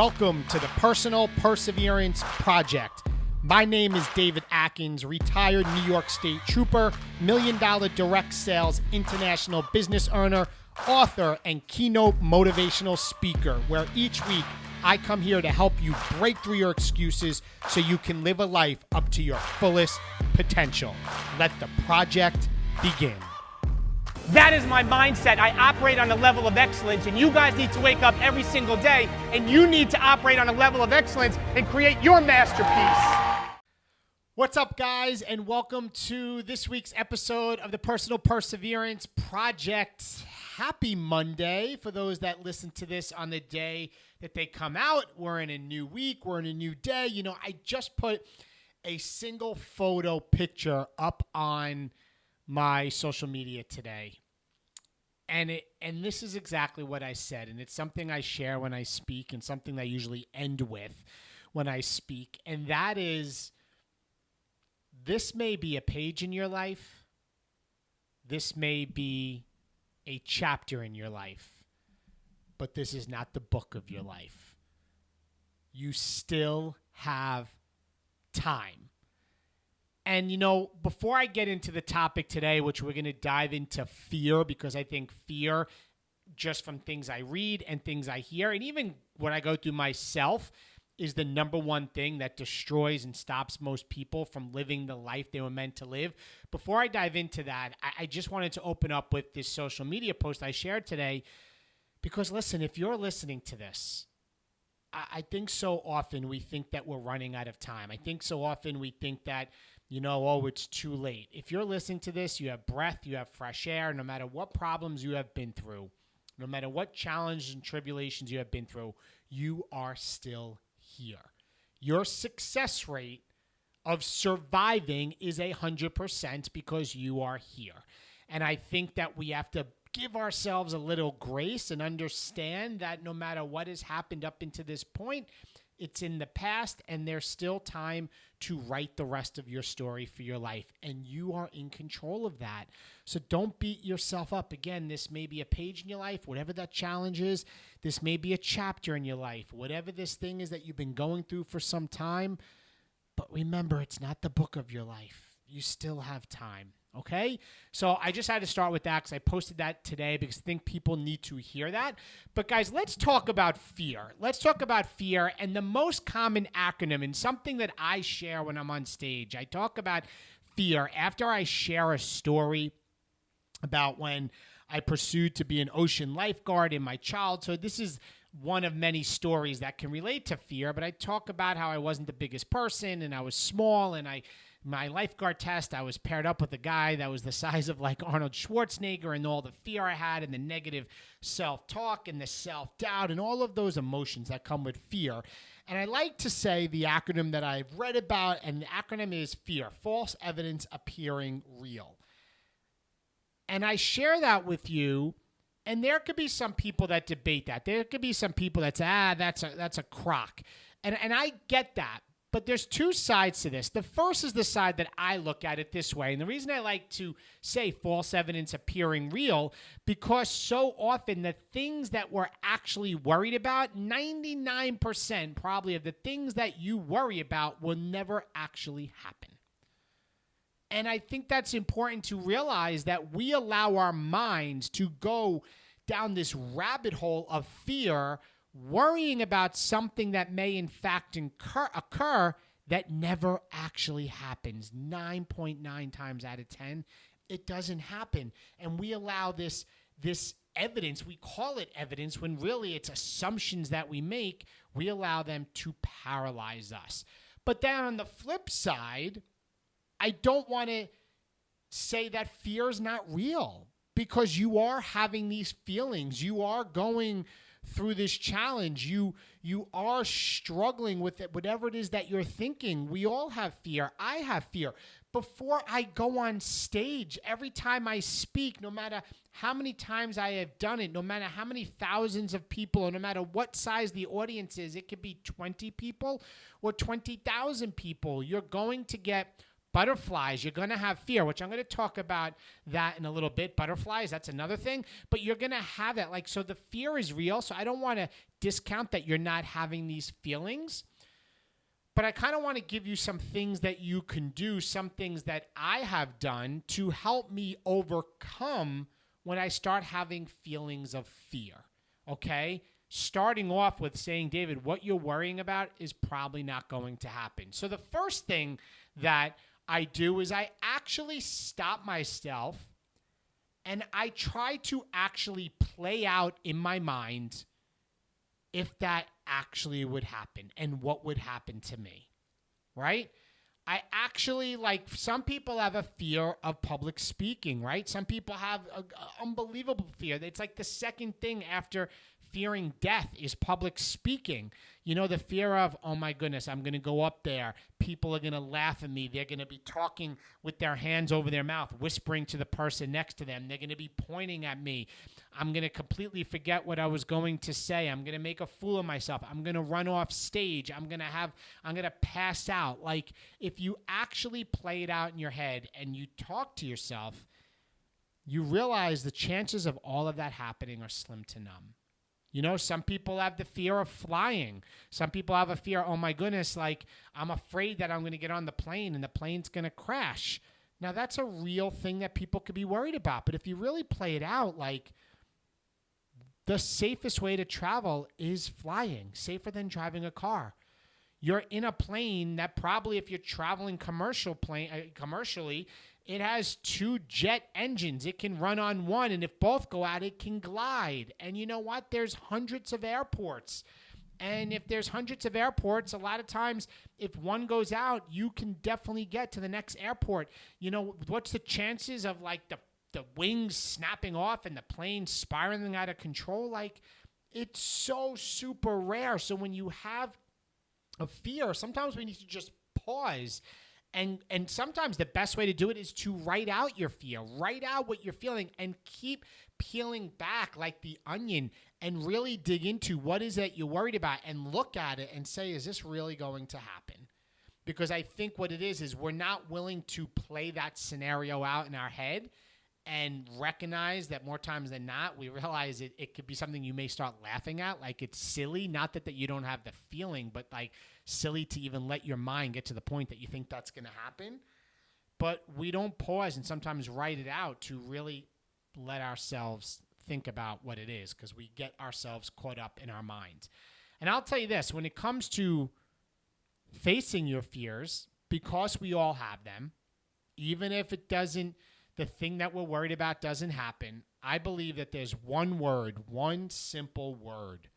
Welcome to the Personal Perseverance Project. My name is David Atkins, retired New York State Trooper, $1 Million Direct Sales International Business Earner, author, and keynote motivational speaker, where each week I come here to help you break through your excuses so you can live a life up to your fullest potential. Let the project begin. That is my mindset. I operate on a level of excellence, and you guys need to wake up every single day, and you need to operate on a level of excellence and create your masterpiece. What's up, guys, and welcome to this week's episode of the Personal Perseverance Project. Happy Monday for those that listen to this on the day that they come out. We're in a new week. We're in a new day. You know, I just put a single photo picture up on my social media today. And this is exactly what I said. And it's something I share when I speak and something I usually end with when I speak. And that is, this may be a page in your life. This may be a chapter in your life. But this is not the book of your life. You still have time. And, you know, before I get into the topic today, which we're going to dive into fear, because I think fear, just from things I read and things I hear, and even what I go through myself, is the number one thing that destroys and stops most people from living the life they were meant to live. Before I dive into that, I just wanted to open up with this social media post I shared today, because, listen, if you're listening to this, I think so often we think that we're running out of time. I think so often we think that, you know, oh, it's too late. If you're listening to this, you have breath, you have fresh air, no matter what problems you have been through, no matter what challenges and tribulations you have been through, you are still here. Your success rate of surviving is 100% because you are here. And I think that we have to give ourselves a little grace and understand that no matter what has happened up into this point, it's in the past, and there's still time to write the rest of your story for your life, and you are in control of that. So don't beat yourself up. Again, this may be a page in your life, whatever that challenge is. This may be a chapter in your life, whatever this thing is that you've been going through for some time. But remember, it's not the book of your life. You still have time. Okay, so I just had to start with that because I posted that today because I think people need to hear that. But guys, let's talk about fear. Let's talk about fear and the most common acronym, and something that I share when I'm on stage. I talk about fear after I share a story about when I pursued to be an ocean lifeguard in my childhood. This is one of many stories that can relate to fear, but I talk about how I wasn't the biggest person and I was small, and my lifeguard test, I was paired up with a guy that was the size of like Arnold Schwarzenegger, and all the fear I had and the negative self-talk and the self-doubt and all of those emotions that come with fear. And I like to say the acronym that I've read about, and the acronym is FEAR, false evidence appearing real. And I share that with you, and there could be some people that debate that. There could be some people that say, that's a crock. And I get that. But there's two sides to this. The first is the side that I look at it this way. And the reason I like to say false evidence appearing real, because so often the things that we're actually worried about, 99% probably of the things that you worry about will never actually happen. And I think that's important to realize, that we allow our minds to go down this rabbit hole of fear, worrying about something that may in fact occur that never actually happens. 9.9 times out of 10, it doesn't happen. And we allow this evidence, we call it evidence when really it's assumptions that we make, we allow them to paralyze us. But then on the flip side, I don't want to say that fear is not real, because you are having these feelings. You are going through this challenge. You are struggling with it, whatever it is that you're thinking. We all have fear. I have fear. Before I go on stage, every time I speak, no matter how many times I have done it, no matter how many thousands of people, or no matter what size the audience is, it could be 20 people or 20,000 people, you're going to get butterflies, you're going to have fear, which I'm going to talk about that in a little bit. Butterflies, that's another thing. But you're going to have that. Like, so the fear is real. So I don't want to discount that you're not having these feelings. But I kind of want to give you some things that you can do, some things that I have done to help me overcome when I start having feelings of fear, okay? Starting off with saying, David, what you're worrying about is probably not going to happen. So the first thing that I do is I actually stop myself and I try to actually play out in my mind if that actually would happen and what would happen to me, right? I actually, like, some people have a fear of public speaking, right? Some people have an unbelievable fear. It's like the second thing after fearing death is public speaking. You know, the fear of, oh my goodness, I'm going to go up there. People are going to laugh at me. They're going to be talking with their hands over their mouth, whispering to the person next to them. They're going to be pointing at me. I'm going to completely forget what I was going to say. I'm going to make a fool of myself. I'm going to run off stage. I'm going to pass out. Like, if you actually play it out in your head and you talk to yourself, you realize the chances of all of that happening are slim to none. You know, some people have the fear of flying. Some people have a fear, oh my goodness, like, I'm afraid that I'm going to get on the plane and the plane's going to crash. Now, that's a real thing that people could be worried about. But if you really play it out, like, the safest way to travel is flying, safer than driving a car. You're in a plane that probably, if you're traveling commercially, it has 2 jet engines. It can run on one, and if both go out, it can glide. And you know what? There's hundreds of airports. And if there's hundreds of airports, a lot of times, if one goes out, you can definitely get to the next airport. You know, what's the chances of, like, the wings snapping off and the plane spiraling out of control? Like, it's so super rare. So when you have a fear, sometimes we need to just pause. And sometimes the best way to do it is to write out your fear, write out what you're feeling, and keep peeling back like the onion and really dig into what is it you're worried about and look at it and say, is this really going to happen? Because I think what it is we're not willing to play that scenario out in our head and recognize that more times than not, we realize it could be something you may start laughing at. Like, it's silly, not that you don't have the feeling, but like silly to even let your mind get to the point that you think that's going to happen. But we don't pause and sometimes write it out to really let ourselves think about what it is, because we get ourselves caught up in our minds. And I'll tell you this, when it comes to facing your fears, because we all have them, even if the thing that we're worried about doesn't happen, I believe that there's one simple word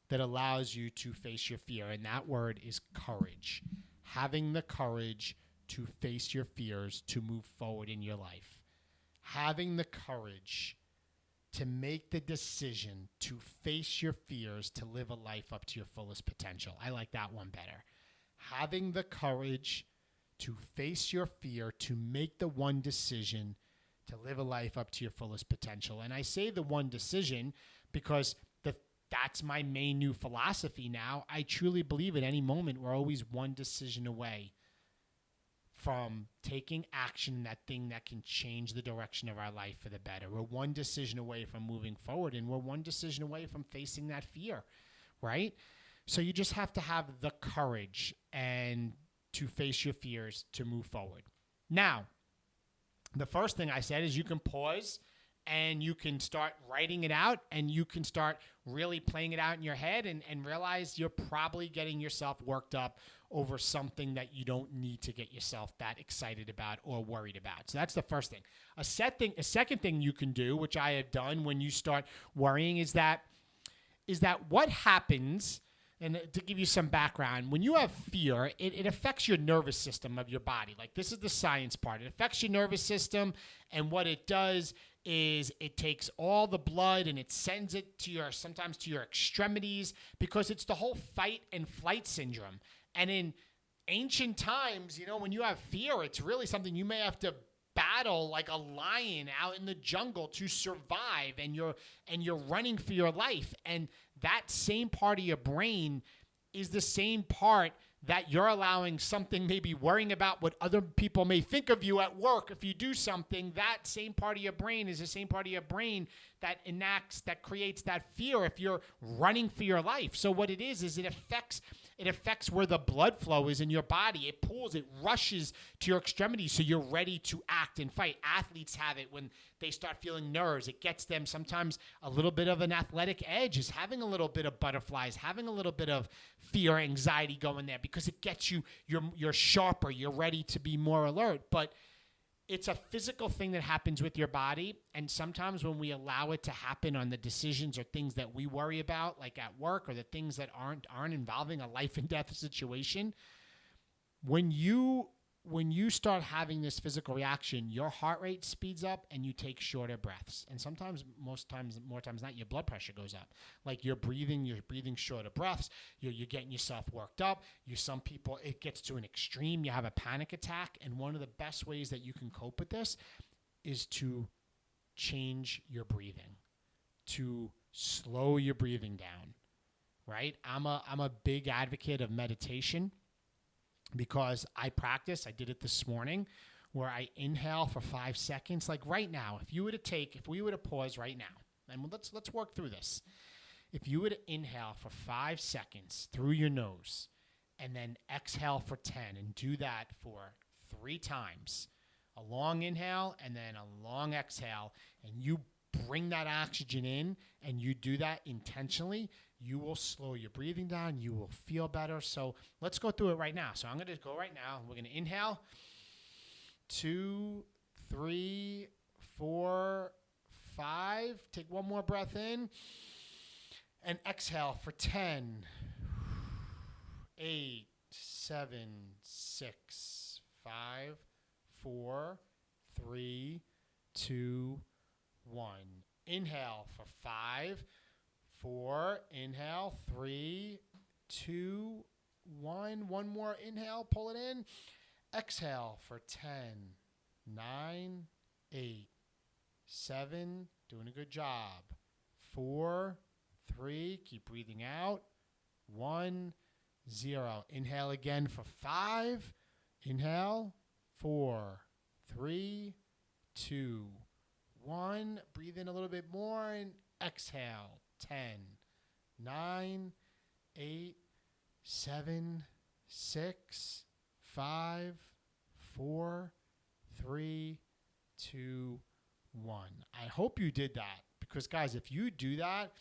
that allows you to face your fear, and that word is courage. Having the courage to face your fears, to move forward in your life. Having the courage to make the decision to face your fears, to live a life up to your fullest potential. I like that one better. Having the courage to face your fear, to make the one decision to live a life up to your fullest potential. And I say the one decision because that's my main new philosophy now. I truly believe at any moment we're always one decision away from taking action in that thing that can change the direction of our life for the better. We're one decision away from moving forward, and we're one decision away from facing that fear, right? So you just have to have the courage and to face your fears to move forward. Now, the first thing I said is you can pause and you can start writing it out, and you can start really playing it out in your head and realize you're probably getting yourself worked up over something that you don't need to get yourself that excited about or worried about. So that's the first thing. A second thing you can do, which I have done when you start worrying, is that what happens. And to give you some background, when you have fear, it affects your nervous system of your body. Like, this is the science part. It affects your nervous system, and what it does is it takes all the blood and it sends it to sometimes to your extremities, because it's the whole fight and flight syndrome. And in ancient times, you know, when you have fear, it's really something you may have to battle like a lion out in the jungle to survive, and you're running for your life. And that same part of your brain is the same part that you're allowing something, maybe worrying about what other people may think of you at work if you do something, that same part of your brain is the same part of your brain that creates that fear if you're running for your life. So what it is it affects where the blood flow is in your body. It pulls, it rushes to your extremities so you're ready to act and fight. Athletes have it when they start feeling nerves. It gets them sometimes a little bit of an athletic edge, is having a little bit of butterflies, having a little bit of fear, anxiety going there, because it gets you're sharper, you're ready to be more alert. But it's a physical thing that happens with your body. And sometimes when we allow it to happen on the decisions or things that we worry about, like at work, or the things that aren't involving a life and death situation, when you start having this physical reaction, your heart rate speeds up and you take shorter breaths. And sometimes, more times than not, your blood pressure goes up. Like you're breathing shorter breaths. You're getting yourself worked up. Some people, it gets to an extreme. You have a panic attack. And one of the best ways that you can cope with this is to change your breathing, to slow your breathing down, right? I'm a big advocate of meditation, because I did it this morning, where I inhale for 5 seconds. Like right now, if we were to pause right now, and let's work through this. If you were to inhale for 5 seconds through your nose and then exhale for 10, and do that for 3 times, a long inhale and then a long exhale, and you bring that oxygen in and you do that intentionally, you will slow your breathing down. You will feel better. So let's go through it right now. So I'm going to go right now. We're going to inhale 2, 3, 4, 5. Take one more breath in and exhale for 10, 8, 7, 6, 5, 4, 3, 2, 1. Inhale for 5, 4, inhale, 3, 2, 1. One more inhale, pull it in. Exhale for 10, 9, 8, 7, doing a good job. 4, 3, keep breathing out. 1, 0. Inhale again for 5. Inhale, 4, 3, 2, 1. Breathe in a little bit more and exhale. 10, 9, 8, 7, 6, 5, 4, 3, 2, 1. I hope you did that, because guys, if you do that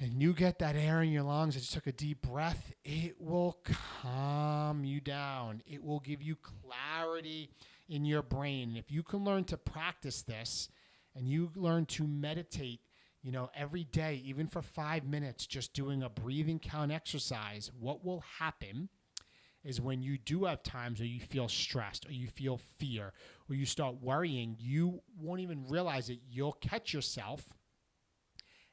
and you get that air in your lungs and just took a deep breath, it will calm you down. It will give you clarity in your brain. If you can learn to practice this, and you learn to meditate, every day, even for 5 minutes, just doing a breathing count exercise, what will happen is when you do have times where you feel stressed or you feel fear or you start worrying, you won't even realize it. You'll catch yourself.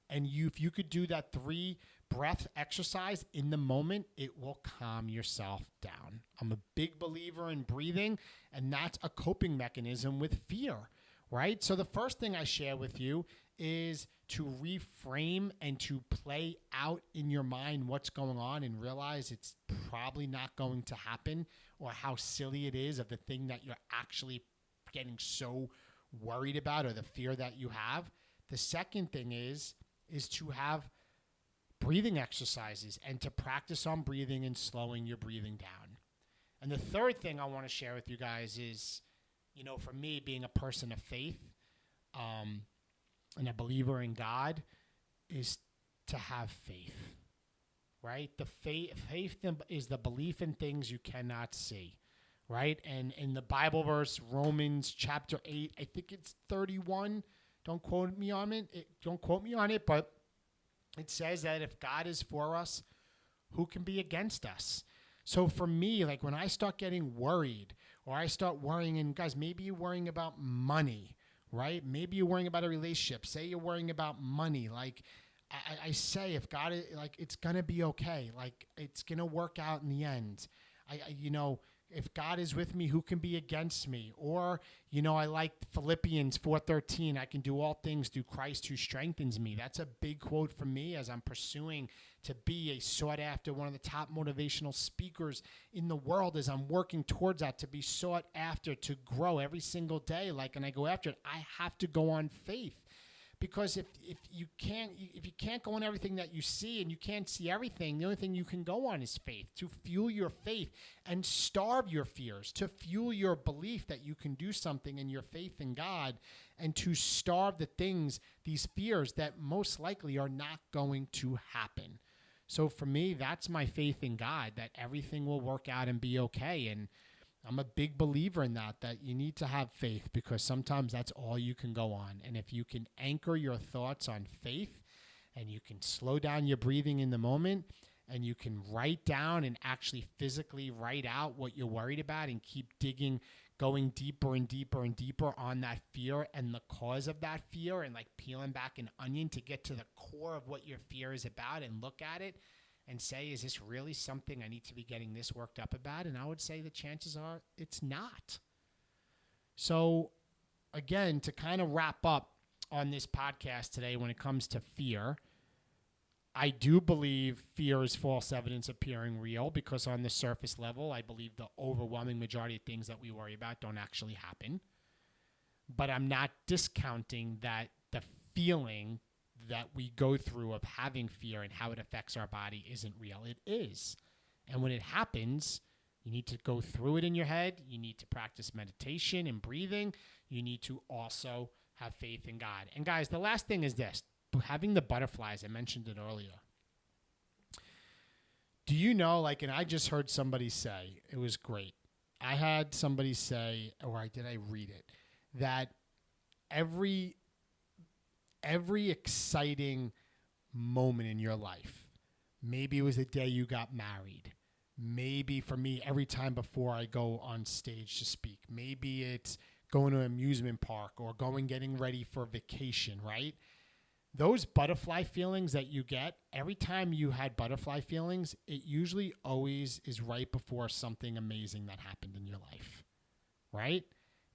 And if you could do that 3 breath exercise in the moment, it will calm yourself down. I'm a big believer in breathing, and that's a coping mechanism with fear. Right? So the first thing I share with you is to reframe and to play out in your mind what's going on and realize it's probably not going to happen, or how silly it is of the thing that you're actually getting so worried about, or the fear that you have. The second thing is to have breathing exercises and to practice on breathing and slowing your breathing down. And the third thing I want to share with you guys is, for me, being a person of faith and a believer in God, is to have faith, right? The faith is the belief in things you cannot see, right? And in the Bible verse, Romans chapter 8, I think it's 31. Don't quote me on it, but it says that if God is for us, who can be against us? So for me, like when I start getting worried, or I start worrying, and guys, maybe you're worrying about money, right? Maybe you're worrying about a relationship. Say you're worrying about money. Like I say, if God is, like, it's going to be okay. Like it's going to work out in the end. if God is with me, who can be against me? Or, I like Philippians 4:13, I can do all things through Christ who strengthens me. That's a big quote for me as I'm pursuing to be a sought after, one of the top motivational speakers in the world, as I'm working towards that, to be sought after, to grow every single day. And I go after it, I have to go on faith. Because if you can't go on everything that you see, and you can't see everything, the only thing you can go on is faith, to fuel your faith and starve your fears, to fuel your belief that you can do something in your faith in God, and to starve these fears that most likely are not going to happen. So for me, that's my faith in God, that everything will work out and be okay. And I'm a big believer in that you need to have faith, because sometimes that's all you can go on. And if you can anchor your thoughts on faith, and you can slow down your breathing in the moment, and you can write down and actually physically write out what you're worried about, and keep digging, going deeper and deeper and deeper on that fear and the cause of that fear, and like peeling back an onion to get to the core of what your fear is about, and look at it and say, is this really something I need to be getting this worked up about? And I would say the chances are it's not. So again, to kind of wrap up on this podcast today, when it comes to fear, I do believe fear is false evidence appearing real, because on the surface level, I believe the overwhelming majority of things that we worry about don't actually happen. But I'm not discounting that the feeling that we go through of having fear and how it affects our body isn't real. It is. And when it happens, you need to go through it in your head. You need to practice meditation and breathing. You need to also have faith in God. And guys, the last thing is this, having the butterflies. I mentioned it earlier. Do you know, and I just heard somebody say, it was great. I had somebody say, or did I read it, that every exciting moment in your life, maybe it was the day you got married, maybe for me, every time before I go on stage to speak, maybe it's going to an amusement park or getting ready for vacation, right? Those butterfly feelings that you get, every time you had butterfly feelings, it usually always is right before something amazing that happened in your life, right?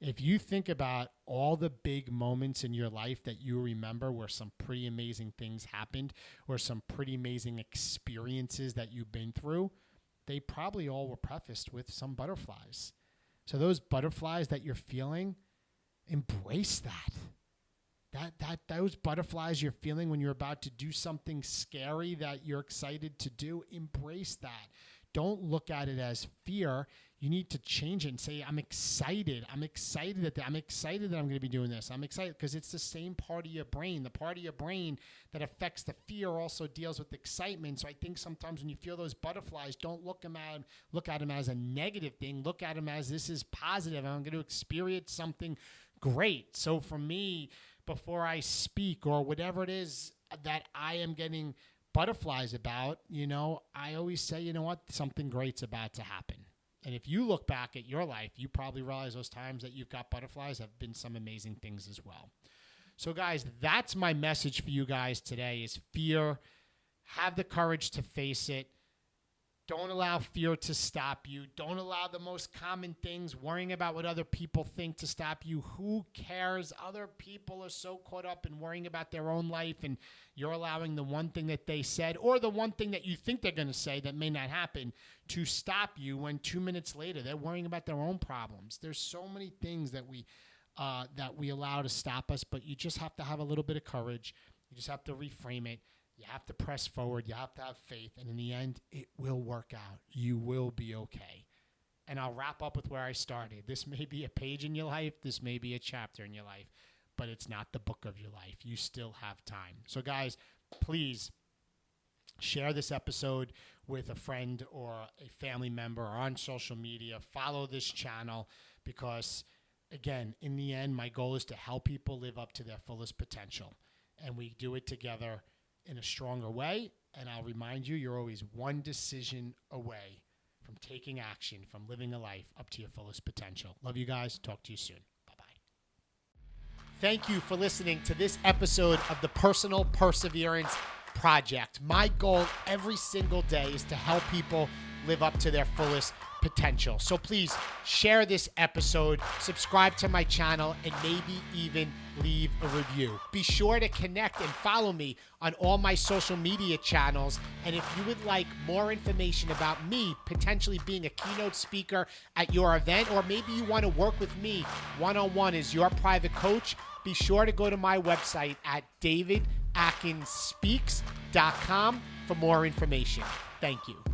If you think about all the big moments in your life that you remember where some pretty amazing things happened, or some pretty amazing experiences that you've been through, they probably all were prefaced with some butterflies. So those butterflies that you're feeling, embrace that. Those butterflies you're feeling when you're about to do something scary that you're excited to do, embrace that. Don't look at it as fear. You need to change it and say, I'm excited. I'm excited that I'm going to be doing this. I'm excited because it's the same part of your brain. The part of your brain that affects the fear also deals with excitement. So I think sometimes when you feel those butterflies, don't look at them as a negative thing. Look at them as, this is positive. I'm going to experience something great. So for me, before I speak or whatever it is that I am getting butterflies about, I always say, you know what, something great's about to happen. And if you look back at your life, you probably realize those times that you've got butterflies have been some amazing things as well. So guys, that's my message for you guys today is fear. Have the courage to face it. Don't allow fear to stop you. Don't allow the most common things, worrying about what other people think, to stop you. Who cares? Other people are so caught up in worrying about their own life, and you're allowing the one thing that they said or the one thing that you think they're going to say that may not happen to stop you when 2 minutes later they're worrying about their own problems. There's so many things that we allow to stop us, but you just have to have a little bit of courage. You just have to reframe it. You have to press forward. You have to have faith. And in the end, it will work out. You will be okay. And I'll wrap up with where I started. This may be a page in your life. This may be a chapter in your life. But it's not the book of your life. You still have time. So, guys, please share this episode with a friend or a family member or on social media. Follow this channel because, again, in the end, my goal is to help people live up to their fullest potential. And we do it together in a stronger way. And I'll remind you, you're always one decision away from taking action, from living a life up to your fullest potential. Love you guys. Talk to you soon. Bye-bye. Thank you for listening to this episode of the Personal Perseverance Project. My goal every single day is to help people live up to their fullest potential. So please share this episode, subscribe to my channel, and maybe even leave a review. Be sure to connect and follow me on all my social media channels. And if you would like more information about me potentially being a keynote speaker at your event, or maybe you want to work with me one-on-one as your private coach, be sure to go to my website at davidakinspeaks.com for more information. Thank you.